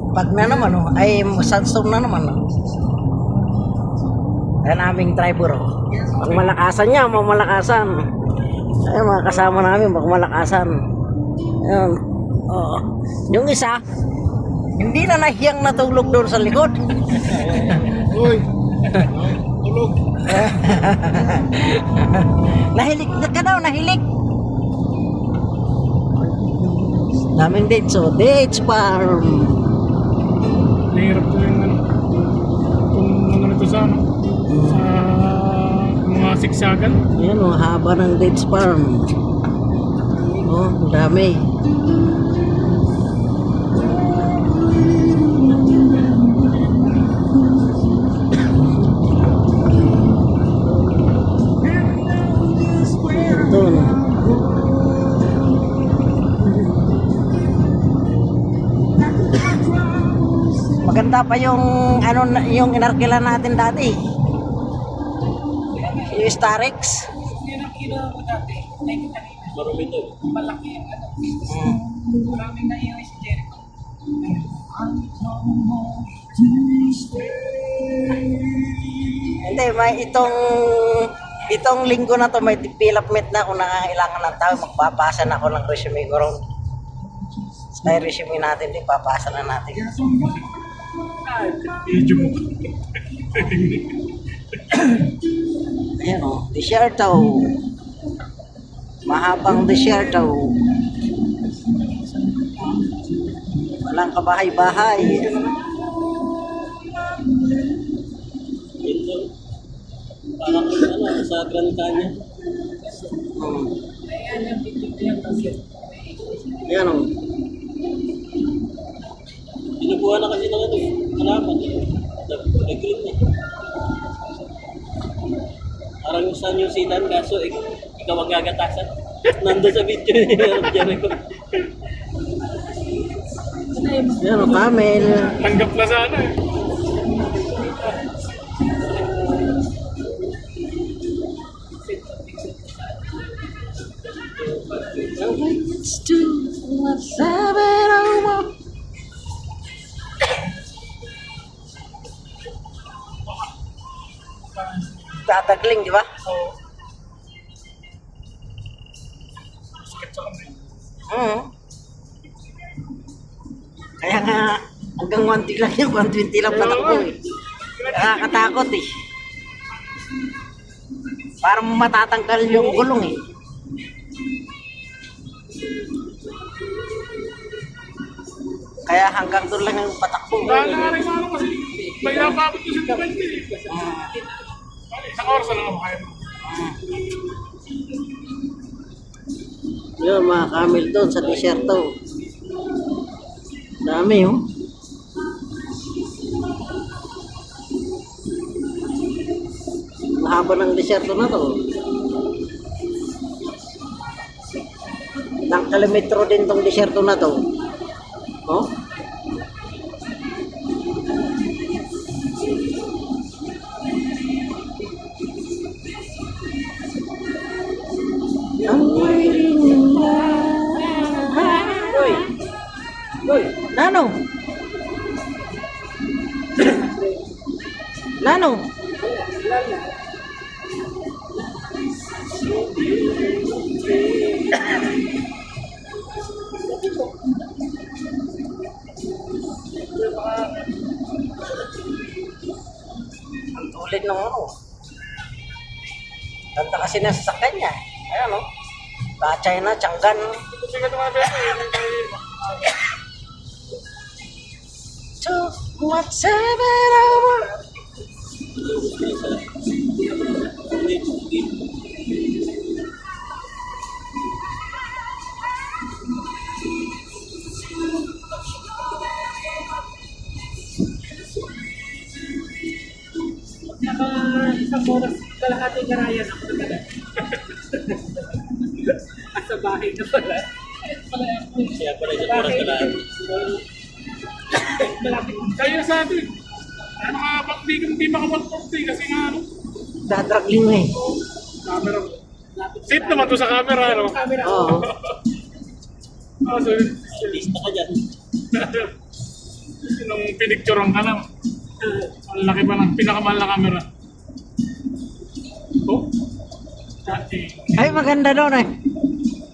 Pag na naman, oh, ay sandstorm na naman. Oh. Ayan aming driver. Oh. Pag malakasan niya, malakasan. Ayan mga kasama namin, pag malakasan. Ayan. Oh. Yung isa, hindi na nahiyang natulog doon sa likod. Uy! Tulog! Nahilig na ka daw, nahilig. Daming dates, so dates farm. Nahirap ko yung ano. Kung ano nito sa ano. Sa mga siksagan. Ayan o, haba ng dates farm. Oh, ang dami. Ito, no? Maganda pa yung ano yung inarkila natin dati. Yung Starex. Yan ang kinuha ko dati. Like kanina. Marumi to. Malaki yung ano. Maraming naiiwi si Jericho. Hindi, may itong linggo na to may development na kung nangangailangan ng tao, magpapasa na ako ng resume ko ron. Sa resume natin, ipapasa na natin. Medyo mo. Ayan o, desierto. Mahabang desierto. Walang kabahay-bahay. Ito, parang ano, sa Grand Canyon. Ayan yung picture ko yung kasi. Ayan o. Binubuha na kasi ng ano eh, halaman eh. Nag-green eh. Parang yung sa New Zealand, kaso ikaw ang gagatasan. Nandun sa video niya, Jericho. Ayan o, camel. Tanggap na sana eh. It's two, seven, oh, tatagling, di ba? Oo. Sakit sa kamay. Kaya nga, hanggang 120 lang yun, 120 lang patakbo eh. Nakakatakot eh. Parang matatanggal yung gulong eh. Kaya hanggang doon lang yung patakbo. Dahil nga rin ano kasi, may napapit ko si 20 eh. Isang oras na lang ako kaya mo. Yun mga camel doon sa desierto. Dami oh. Mahaba ng desierto na to. Ilang kilometro din tong desierto na to. Oh? I'm waiting in line. Uy! Uy! Nano? Nano? Ang tulid ng ano. Ganda kasi ng sasakyan niya. Ayan o. China, Changgan. Ito siya mga beso eh. Too much seven hour. Naka isang oras kalahati garayan ako na pala. Sa bahay na pala. Kaya pala isang oras ka lang. Malapit. Kaya sa atin. Ano nga, ba't di maka 140 kasi nga ano. Dadragling mo eh. Camera. Safe naman to sa camera, ano? Camera. Oo. Ah, so, Lista ka dyan. Nung pinicturean ka lang. Ang laki pa ng pinakamahal na camera. Oh? Dati. Ay, maganda doon eh.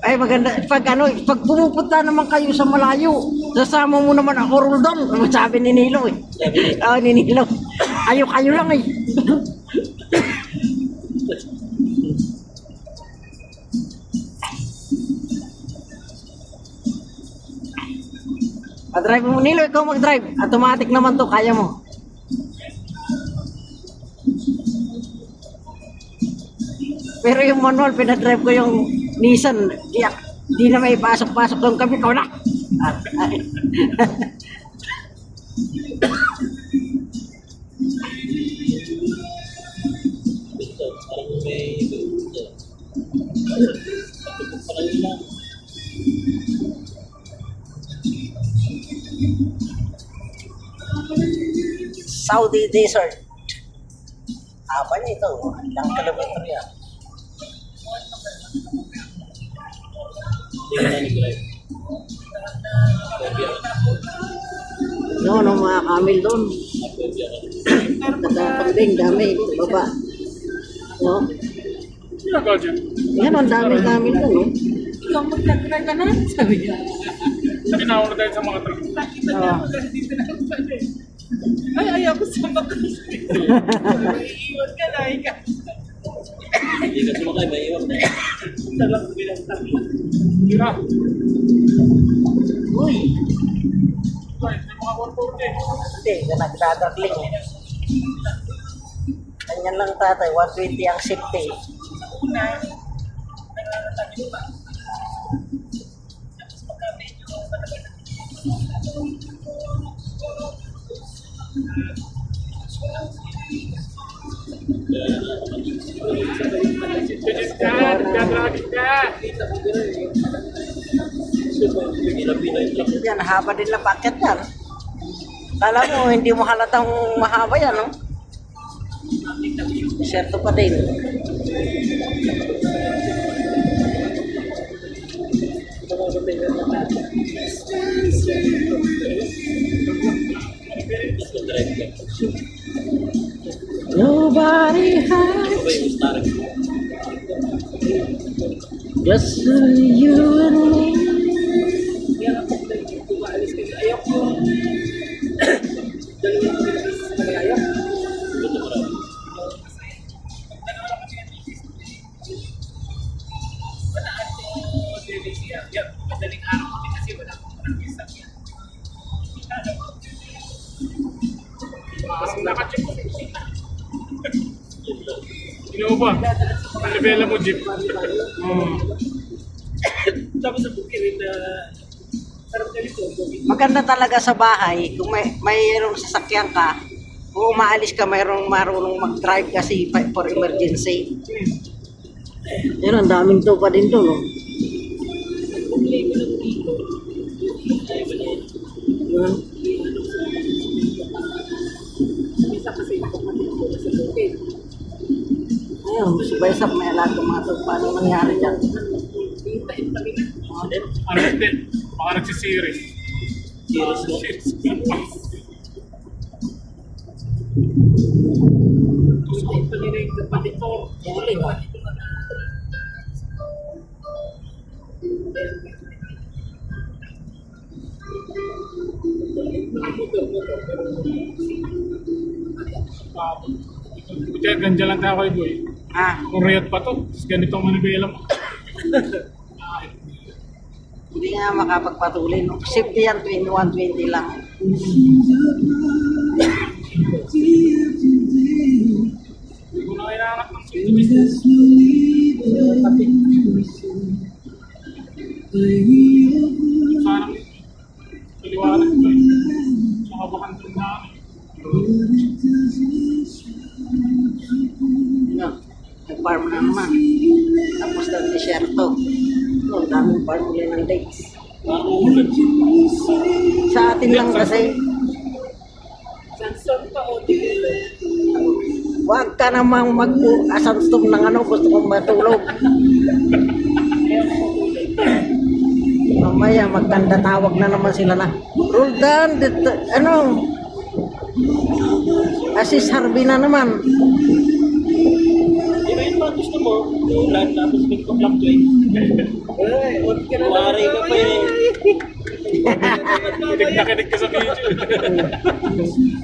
Ay, maganda. Pag pumupunta naman kayo sa malayo, sasama mo naman ako, Roldon. Sabi ni Nilo eh. Sabi niya, Oo, ni Nilo. Kayo lang eh. Drive mo, Nilo, ikaw mag-drive. Automatic naman to, kaya mo. Pero yung manual, pinadrive ko yung Nissan. Di na may pasok-pasok doon kami. Ikaw na. ito, parang may ito. Parang yun lang. Saudi Desert. Apa niya ito? Ilang kilometro yan? Hindi ko na nag-drive. No, mga kamil doon. Pwede ako. Nagkakambing, dami. Baba. No? Ginagawa dyan. Yan, ang dami kamil doon. No? Ikaw magkakra ka na, sabi niya. Sabi na ako na tayo sa mga truck. Nakita niya Oo. ako kasi dito na ako pala eh. Ay, ayaw ko sa makas. Iiwan ka na, ikaw. Hindi ka sumakay, may iwan na. Talagang binagtak. Tira. Uy, Ay, may mga 140. hindi. Nagdadakling. Ganyan lang tatay. 120 ang safety. Una, nangangatagi pa. Tapos pagka medyo matagal na. Digit ka, nagdadragin ka. Pila-pila yung truck. Yan, haba din na packet yan. Kala mo, hindi mo halatang mahaba yan, no? Siyerto pa din. Tapos nag-drive ka. Nobody Ito hides, ba yung Stark? just you and me. Kaya ako kumaalis kasi ayaw ko yung dalawang pinalis na ayaw. Ito marami. Dalawa lang kasi yung thesis. Mataan ko DBC. Yan, madaling araw kami kasi wala akong practice sa yan. Parang nakacheck ko. Sino mo ba? Palibela mo, jeep. Tapos sa bukirin na sarap na ito. Maganda talaga sa bahay kung mayroong sasakyan ka, kung umaalis ka, mayroong marunong mag-drive kasi for emergency. Yan, ang daming tupa din doon, no? Bumili ko ng dito. Yun. Isa kasi kapatid ko sa bukid. Ayun, subay-sap, may alam kung mga tupa. Ano nangyari dyan? Hintayin pa nila. Ano hindi? Baka nagsisiris. Serious mo? Hintayin pa nila yung kapatid ko. Kapatid ko na. Mga motor, pero Buti, ganyan lang tayo kay boy. Ah, Kung rayot pa to, tapos ganito ang manibela mo. hindi nga makapagpatuloy, no? Safety yan, 21-20 lang. Hindi ko na kailangan ng business. Sana paliwanag ko eh. Sa kabukantong na ano eh. Yun, nag-farm na naman. Tapos ng disyerto. Oh, daming farm ulit ng dates. Parang umulan. Sa atin lang kasi, Sanson pa o dito. huwag ka namang mag-asanstom ng ano, gusto kong matulog. mamaya magkanda tawag na naman sila na Roldan, ano, Asis Harvey na naman. Di ba yun ba gusto mo? Ulan tapos magpa-fluctuate. Wari ka pa eh. Kinig na kinig ka sa video.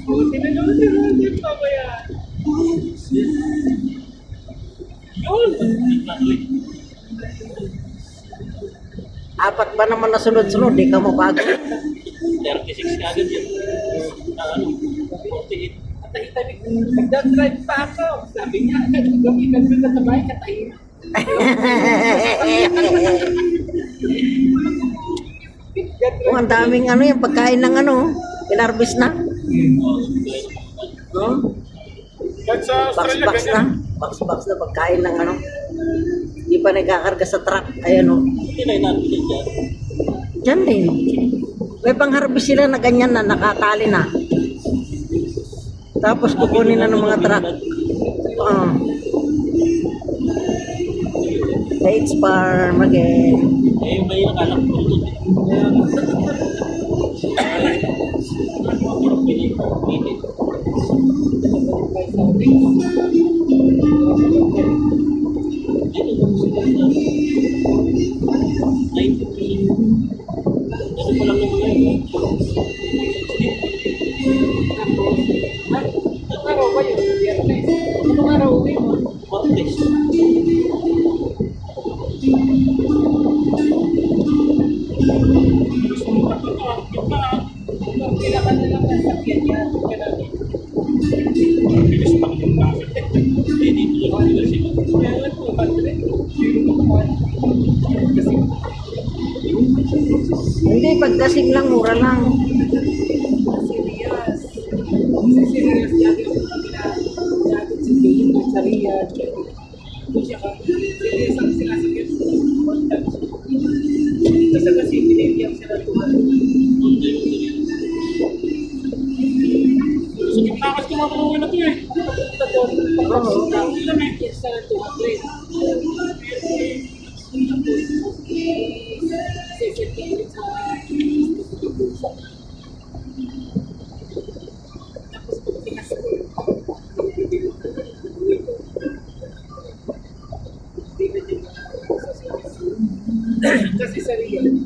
Buti na naman si Roldan mamaya. Yun! Apat ba naman na sunod-sunod, di ka mabago. 36 ka agad yun. Ano? 48. Tahi-tahi, nagdadrive pa ako. Sabi niya, gamitan ko na sa bahay, katahin. Oh, ang daming ano yung pagkain ng ano, pinarbis na. No? Kahit sa Australia, Box na. ganyan. Box na pagkain ng ano. Hindi pa nagkakarga sa truck. Ayan o. Hindi na inabot dyan. Diyan din. May pang-harvest sila na ganyan na nakatali na. Tapos kukunin na ng mga truck. Dates farm again. Eh, yung may nakalak po ito. Pinipinit. Ano pa lang naman yun? Anong araw ba yun? Biyernes. Anong araw uwi mo? Martes. Kailangan na lang ng sakyan niya. Bilis pa yung traffic. Hindi, dito lang sila sila. Kaya lang po, Patrick. Sino mo kumain? Kasi Hindi, pagdasing lang, mura lang. serious. Kasi serious lagi ako natin si Dave at sa Riyadh. Kung siya ka, serious ang sinasakyan. Dito sa kasi, pinipiyang sila tuwan. Sa gitna kasi tumatulungan na ito eh. Papunta doon, pagpapasok lang nila may piyesta na 200. Safety ulit sa tapos pagpinas ko, kasi sa Riyadh,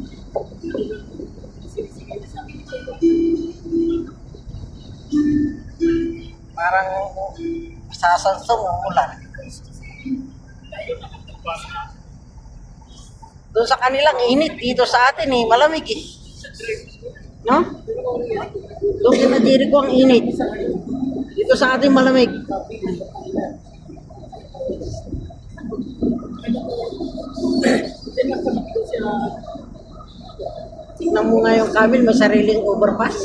sinisigil sa akin Parang sasansong ang ulan. Doon sa kanilang init, dito sa atin eh, malamig eh. No? Doon kinadiri ko ang init. Dito sa atin malamig. Tingnan mo nga yung Camel, may sariling overpass.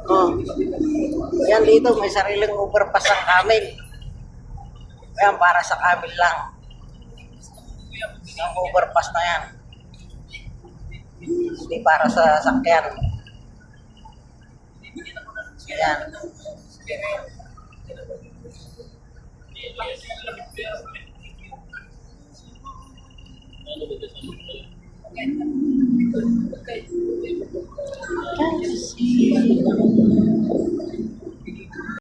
Oh. Yan dito, may sariling overpass ang Camel. Yan, para sa Camel lang. Yung overpass na yan. Hindi para sa sakyan. Yan.